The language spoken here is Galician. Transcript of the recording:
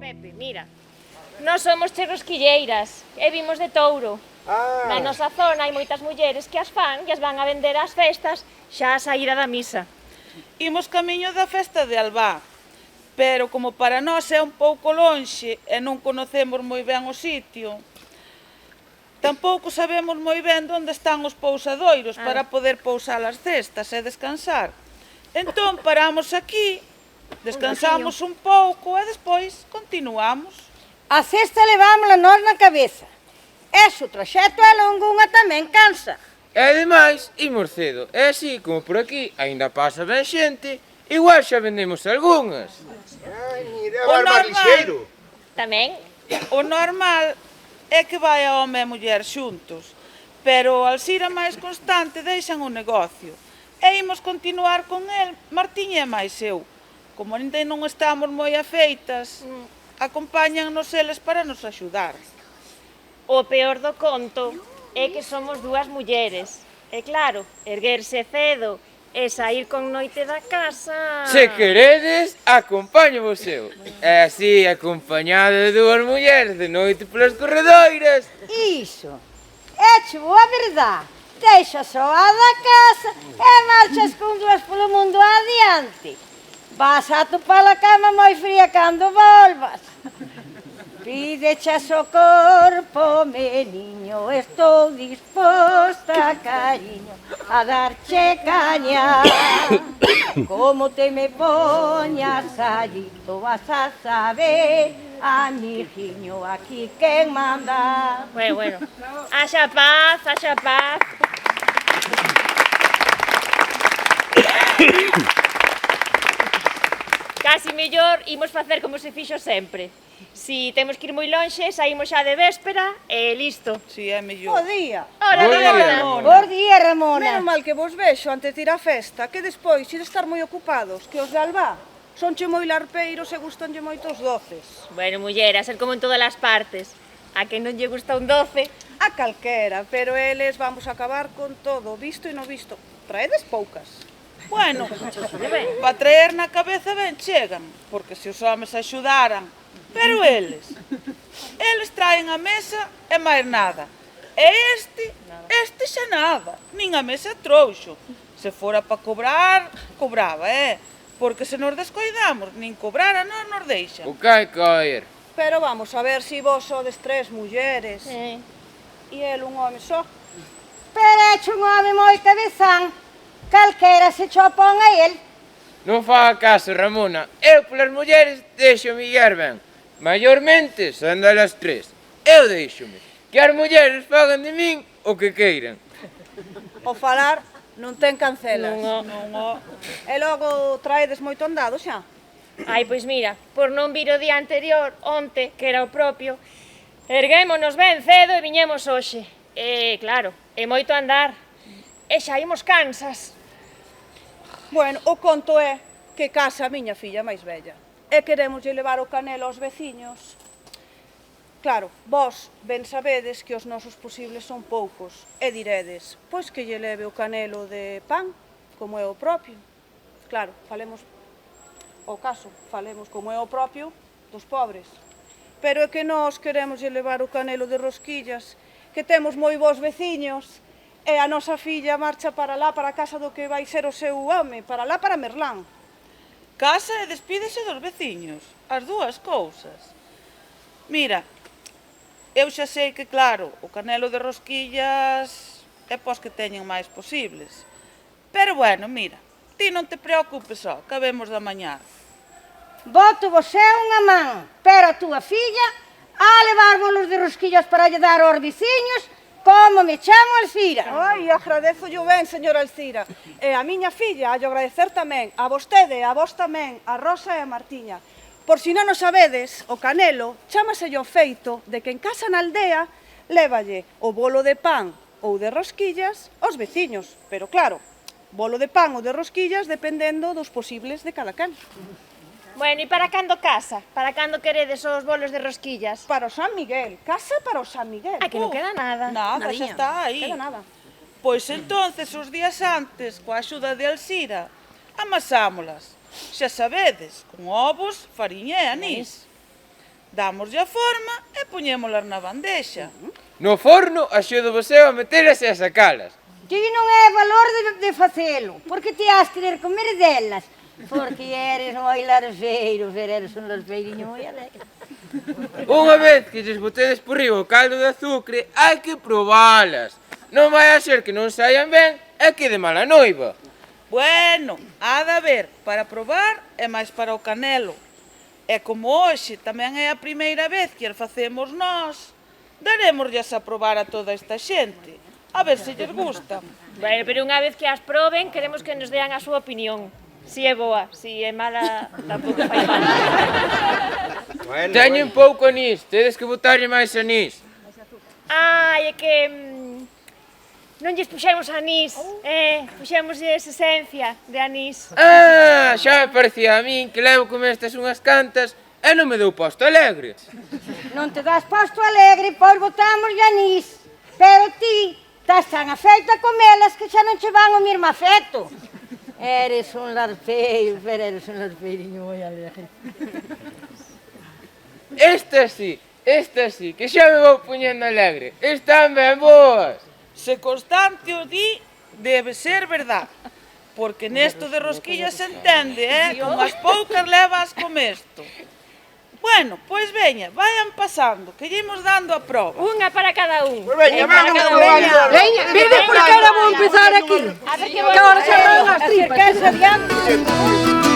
Pepe, mira, nós somos cherrosquilleiras e vimos de Touro. Na nosa zona hai moitas mulleres que as fan e as van a vender ás festas xa a saída da misa. Imos camiño da festa de Albá, pero como para nós é un pouco lonxe e non conocemos moi ben o sitio, tampouco sabemos moi ben onde están os pousadoiros para poder pousar as cestas e descansar. Entón paramos aquí, descansamos un pouco e despois continuamos. A cesta levámola nós na cabeza. Ese o traxeto é longo, unha tamén cansa. E ademais, imos cedo, e así como por aquí aínda pasa ben xente, igual xa vendemos algunhas. Ai, mira, vai máis lixeiro. Tamén, O normal é que vai a home e muller xuntos, pero ao ser a máis constante deixan o negocio. E imos continuar con el, Martiña e máis eu. Como ainda non estamos moi afeitas, acompáñannos eles para nos axudar. o peor do conto é que somos dúas mulleres. E claro, erguerse cedo e sair con noite da casa... Se queredes, acompaño vos eu. E así, acompañado de dúas mulleres de noite polas corredoiras. Iso, éche boa verdade. Deixa só a da casa e marchas con dúas polo mundo adiante. Vas a topar a cama moi fría cando volvas. Pídeche socorro, meniño, estou disposta, cariño, a darche caña. Como te me poñas allí, tú vas a saber, amiguiño, aquí quen manda. Bueno, haxa paz, haxa paz. Casi mellor imos facer como se fixo sempre. Si temos que ir moi lonxe, saímos xa de véspera e listo. Si é mellor. Bo día. Hola, Bo día. Ramona. Bos días, Ramona. Menos mal que vos vexo antes de ir á festa, que despois ir estar moi ocupados, que os de Albá sonche moi larpeiros e gustanlle moito os doces. Bueno, muller, a ser como en todas as partes. A que non lle gusta un doce? A calquera, pero eles vamos a acabar con todo, visto e non visto. Traedes poucas. Bueno, para traer na cabeza ben chegan, porque se os homes axudaran, pero eles traen a mesa e máis nada. E este xa nada, nin a mesa trouxo. Se fora para cobrar, cobraba, porque se nos descoidamos, nin cobrar a nos deixan. O cai coer. Pero vamos a ver si vos sodes tres mulleres e el un home só. Pero éche un home moi cabezán. Calquera se chopón a el. Non faga caso, Ramona. Eu polas mulleres deixo Miguel ben. Maiormente son das tres. Eu deixome. Que as mulleres fagan de min o que queiran. O falar non ten cancelas. Non, E logo traedes moito andado xa. Ai, pois mira, por non vir o día anterior, onte, que era o propio, erguémonos ben cedo e viñemos hoxe. E, claro, é moito andar. E xa imos cansas. Bueno, o conto é que casa a miña filla máis bella e queremos levar o canelo aos veciños. Claro, vos ben sabedes que os nosos posibles son poucos e diredes, pois que lle leve o canelo de pan, como é o propio. Claro, falemos como é o propio dos pobres. Pero é que nós queremos lle levar o canelo de rosquillas, que temos moi bons veciños, e a nosa filla marcha para lá, para a casa do que vai ser o seu home, para lá, para Merlán. Casa e despídese dos veciños, as dúas cousas. Mira, eu xa sei que, claro, o canelo de rosquillas é pos que teñen máis posibles. Pero bueno, mira, ti non te preocupes só, que habemos da mañá. Boto vos unha man, pero a túa filla a levar bolos de rosquillas para lle dar aos veciños. Como me chamo Alcira? Ai, agradezo yo ben, señora Alcira. E a miña filla, a agradecer tamén, a vostede, a vos tamén, a Rosa e a Martiña. Por si non o sabedes, o canelo chámase o feito de que en casa na aldea lévalle o bolo de pan ou de rosquillas aos veciños. Pero claro, bolo de pan ou de rosquillas dependendo dos posibles de cada can. Bueno, e para cando casa? Para cando queredes os bolos de rosquillas? Para o San Miguel, casa para o San Miguel. Ai, que non queda nada. Nada, xa está aí. Queda nada. Pois entonces, os días antes, coa axuda de Alcira, amasámolas. Xa sabedes, con ovos, fariña e anís. Dámoslle a forma e poñémolas na bandexa. No forno axudo você a metelas e a sacalas. Ti non é valor de facelo, porque ti has querer comer delas. Porque eres moi larveiro, eres un larveiriño moi alegre. Unha vez que lles botedes por riba o caldo de azucre, hai que probalas. Non vai a ser que non saian ben e que de mala noiva. Bueno, ha de haber para probar e máis para o canelo. E como hoxe tamén é a primeira vez que as facemos nós, darémoslles a probar a toda esta xente, a ver se lles gustan. Bueno, pero unha vez que as proben, queremos que nos dean a súa opinión. Si é boa, si é mala, tampouco fai mal. Bueno, Teñen pouco anís, tedes que botarlle máis anís. Ai, é que non lles puxemos anís, puxémoslles esencia de anís. Ah, xa me parecía a min que levo con estas unhas cantas e non me dou posto alegre. Non te das posto alegre, pois botamos anís. Pero ti estás tan afeito a comelas que xa non che van o mesmo afeto. Eres un larpeiro, pero eres un larpeirinho moi alegre. Esta sí, que xa me vou poñendo alegre. Están ben boas. Se Constantio di, debe ser verdad. Porque nesto de rosquillas se entende, Con as poucas levas comesto. Bueno, pois veña, vayan pasando, que lle imos dando a proba. Unha para cada un. Pues veña, vamos a Veña. probar. Veña, vede por que era vou empezar aquí. A ver que Que ahora se van as tripas. Acercarse adiante.